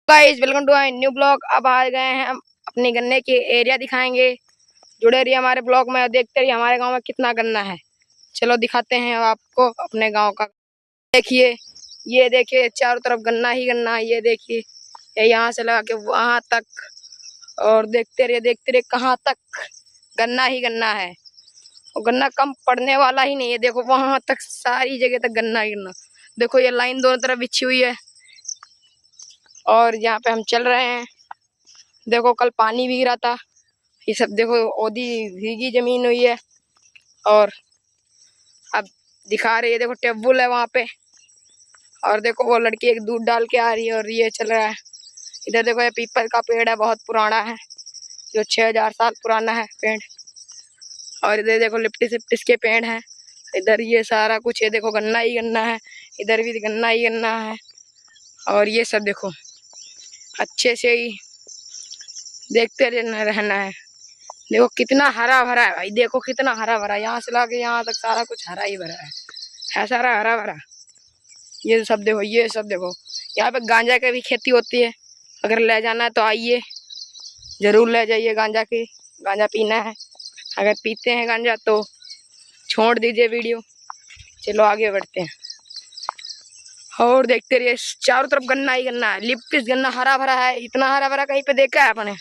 Guys welcome to our new blog. अब आ गए हैं हम अपने गन्ने के एरिया दिखाएंगे। जुड़े रहिए हमारे ब्लॉग में और देखते रहिए हमारे गांव में कितना गन्ना है। चलो दिखाते हैं अब आपको अपने गांव का। देखिए, ये देखिए चारों तरफ गन्ना ही गन्ना है। ये देखिए, ये यहाँ से लगा के वहां तक, और देखते रहिए कहाँ तक गन्ना ही गन्ना है। और गन्ना कम पड़ने वाला ही नहीं है। देखो वहां तक सारी जगह तक गन्ना ही गन्ना। देखो ये लाइन दोनों तरफ बिछी हुई है और यहाँ पे हम चल रहे हैं। देखो कल पानी भी गिरा था। ये सब देखो ओदी भीगी जमीन हुई है। और अब दिखा रही है, देखो टेबल है वहाँ पे। और देखो वो लड़की एक दूध डाल के आ रही है और ये चल रहा है। इधर देखो ये पीपल का पेड़ है, बहुत पुराना है, जो 6000 साल पुराना है पेड़। और इधर देखो लिप्टिस लिप्टिस के पेड़ हैं। इधर ये सारा कुछ है, देखो गन्ना ही गन्ना है। इधर भी गन्ना ही गन्ना है। और ये सब देखो अच्छे से ही देखते रहना है। देखो कितना हरा भरा है भाई, देखो कितना हरा भरा। यहाँ से लाके यहाँ तक सारा कुछ हरा ही भरा है सारा हरा भरा। ये सब देखो, ये सब देखो। यहाँ पे गांजा की भी खेती होती है। अगर ले जाना है तो आइए, जरूर ले जाइए गांजा की। गांजा पीना है, अगर पीते हैं गांजा तो छोड़ दीजिए वीडियो। चलो आगे बढ़ते हैं और देखते रहिए। चारों तरफ गन्ना ही गन्ना है। लिप्टिस गन्ना हरा भरा है। इतना हरा भरा कहीं पे देखा है अपने?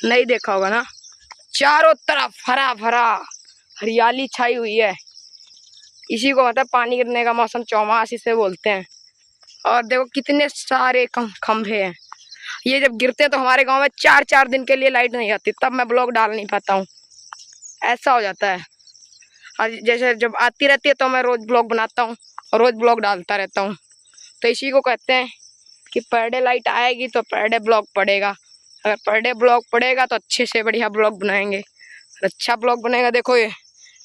नहीं देखा होगा ना। चारों तरफ हरा भरा हरियाली छाई हुई है। इसी को मतलब पानी गिरने का मौसम चौमास इसे बोलते हैं। और देखो कितने सारे खंभे हैं। ये जब गिरते हैं तो हमारे गांव में 4-4 दिन के लिए लाइट नहीं आती, तब मैं ब्लॉग डाल नहीं पाता हूँ। ऐसा हो जाता है। और जैसे जब आती रहती है तो मैं रोज ब्लॉग बनाता हूँ और रोज ब्लॉग डालता रहता हूँ। तो इसी को कहते हैं कि पर डे लाइट आएगी तो पर डे ब्लॉग पड़ेगा। अगर पर डे ब्लॉग पड़ेगा तो अच्छे से बढ़िया ब्लॉग बनाएंगे, अच्छा ब्लॉग बनेगा। देखो ये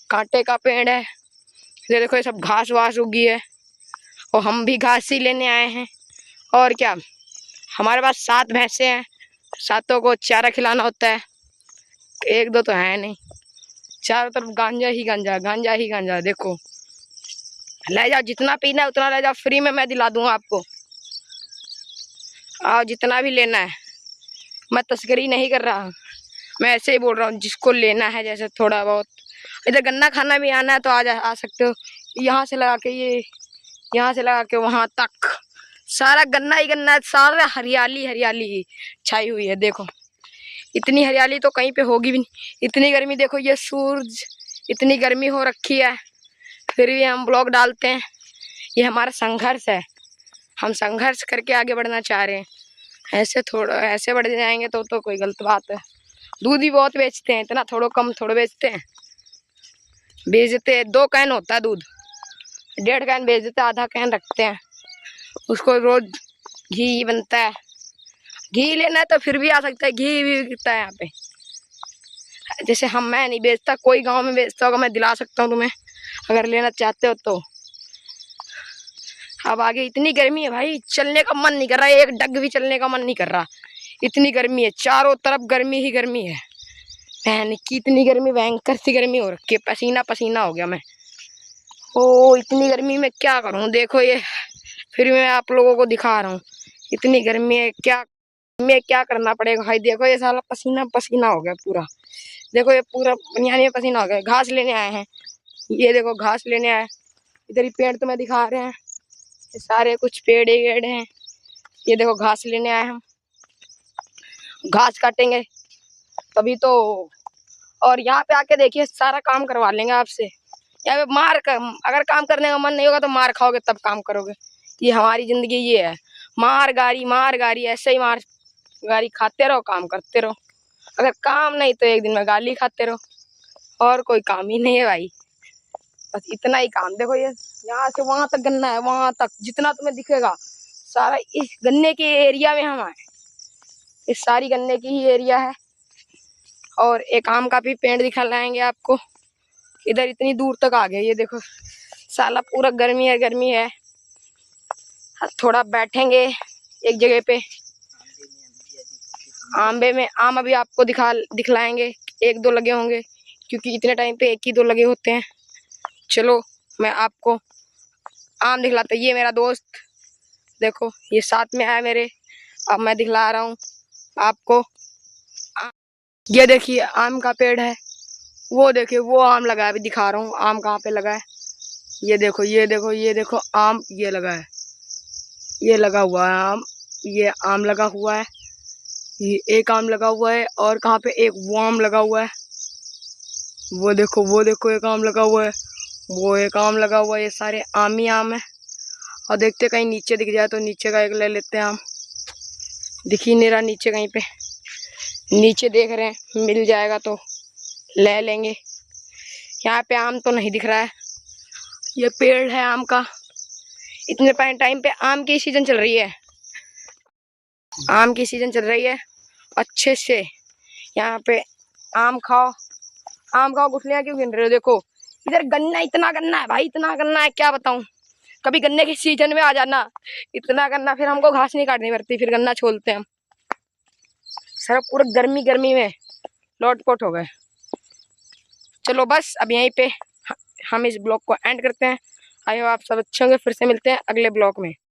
कांटे का पेड़ है। ये देखो ये सब घास वास उगी है और हम भी घास ही लेने आए हैं। और क्या, हमारे पास 7 भैंसे हैं। 7 को चारा खिलाना होता है, 1-2 तो है नहीं। चारों तरफ गांजा ही गांजा, गांजा ही गांजा। देखो ले जाओ, जितना पीना है उतना ले जाओ, फ्री में मैं दिला दूंगा आपको। आओ जितना भी लेना है। मैं तस्करी नहीं कर रहा हूँ, मैं ऐसे ही बोल रहा हूँ। जिसको लेना है जैसे थोड़ा बहुत, इधर गन्ना खाना भी आना है तो आ सकते हो। यहाँ से लगा के ये, यहाँ से लगा के वहां तक सारा गन्ना ही गन्ना है। सारा हरियाली हरियाली छाई हुई है। देखो इतनी हरियाली तो कहीं पे होगी भी नहीं। इतनी गर्मी, देखो ये सूरज, इतनी गर्मी हो रखी है फिर भी हम ब्लॉग डालते हैं। ये हमारा संघर्ष है, हम संघर्ष करके आगे बढ़ना चाह रहे हैं। ऐसे थोड़ा ऐसे बढ़ जाएंगे तो कोई गलत बात है। दूध भी बहुत बेचते हैं, इतना थोड़ा कम थोड़ा बेचते हैं। बेचते हैं 2 कैन होता है दूध, 1.5 कैन बेच देते हैं, आधा कैन रखते हैं। उसको रोज घी बनता है। घी लेना है तो फिर भी आ सकता है, घी भी बिकता है यहाँ पे। जैसे मैं नहीं बेचता, कोई गांव में बेचता होगा, मैं दिला सकता हूँ तुम्हें अगर लेना चाहते हो तो। अब आगे इतनी गर्मी है भाई, चलने का मन नहीं कर रहा है, एक डग भी चलने का मन नहीं कर रहा। इतनी गर्मी है, चारों तरफ गर्मी ही गर्मी है। बहन की इतनी गर्मी, भयंकर सी गर्मी हो रखी है, पसीना पसीना हो गया मैं। ओ इतनी गर्मी में क्या करूं। देखो ये फिर मैं आप लोगों को दिखा रहा हूँ। इतनी गर्मी है, क्या में क्या करना पड़ेगा भाई। देखो ये साला पसीना पसीना हो गया पूरा। देखो ये पूरा बनियान में पसीना हो गया। घास लेने आए हैं, ये देखो घास लेने आए। इधर ही पेड़ तुम्हें दिखा रहे हैं, ये सारे कुछ पेड़ ही पेड़ हैं। ये देखो घास लेने आए हम, घास काटेंगे तभी तो। और यहाँ पे आके देखिए सारा काम करवा लेंगे आपसे। यहाँ पे अगर काम करने का मन नहीं होगा तो मार खाओगे तब काम करोगे। ये हमारी जिंदगी ये है, मार गारी ऐसे ही मार गारी खाते रहो, काम करते रहो। अगर काम नहीं तो एक दिन में गाली खाते रहो, और कोई काम ही नहीं है भाई। बस इतना ही काम। देखो ये यहाँ से वहां तक गन्ना है, वहां तक जितना तुम्हें दिखेगा सारा इस गन्ने के एरिया में हम आए। इस सारी गन्ने की ही एरिया है। और एक आम का भी पेड़ दिखा लाएंगे आपको। इधर इतनी दूर तक आ गए। ये देखो साला पूरा गर्मी है। थोड़ा बैठेंगे एक जगह पे। आंबे में आम अभी आपको दिखलाएंगे, 1-2 लगे होंगे क्योंकि इतने टाइम पे 1 ही 2 लगे होते हैं। चलो मैं आपको आम दिखलाता। ये मेरा दोस्त देखो, ये साथ में आया मेरे, अब मैं दिखला रहा हूँ आपको। ये देखिए आम का पेड़ है, वो देखिए वो आम लगा है, अभी दिखा रहा हूँ आम कहाँ पे लगा है। ये देखो ये देखो ये देखो आम ये लगा है, ये लगा हुआ है आम, ये आम लगा हुआ है, ये एक आम लगा हुआ है और कहाँ पे एक वो आम लगा हुआ है, वो देखो एक आम लगा हुआ है, वो एक आम लगा हुआ है, ये सारे आम ही आम है। और देखते कहीं नीचे दिख जाए तो नीचे का एक ले लेते हैं आम, दिख ही नहीं रहा नीचे कहीं पे, नीचे देख रहे हैं मिल जाएगा तो ले लेंगे। यहाँ पे आम तो नहीं दिख रहा है, ये पेड़ है आम का। इतने टाइम पे आम की सीजन चल रही है, आम की सीजन चल रही है अच्छे से। यहाँ पे आम खाओ, आम खाओ, गुठलियाँ क्यों गिन रहे हो? देखो इधर गन्ना, इतना गन्ना है भाई, इतना गन्ना है क्या बताऊं। कभी गन्ने के सीजन में आ जाना, इतना गन्ना, फिर हमको घास नहीं काटनी पड़ती, फिर गन्ना छोलते हैं हम। सर पूरा गर्मी गर्मी में लोटपोट हो गए। चलो बस अब यहीं पे हम इस ब्लॉग को एंड करते हैं। आई होप आप सब अच्छे होंगे, फिर से मिलते हैं अगले ब्लॉग में।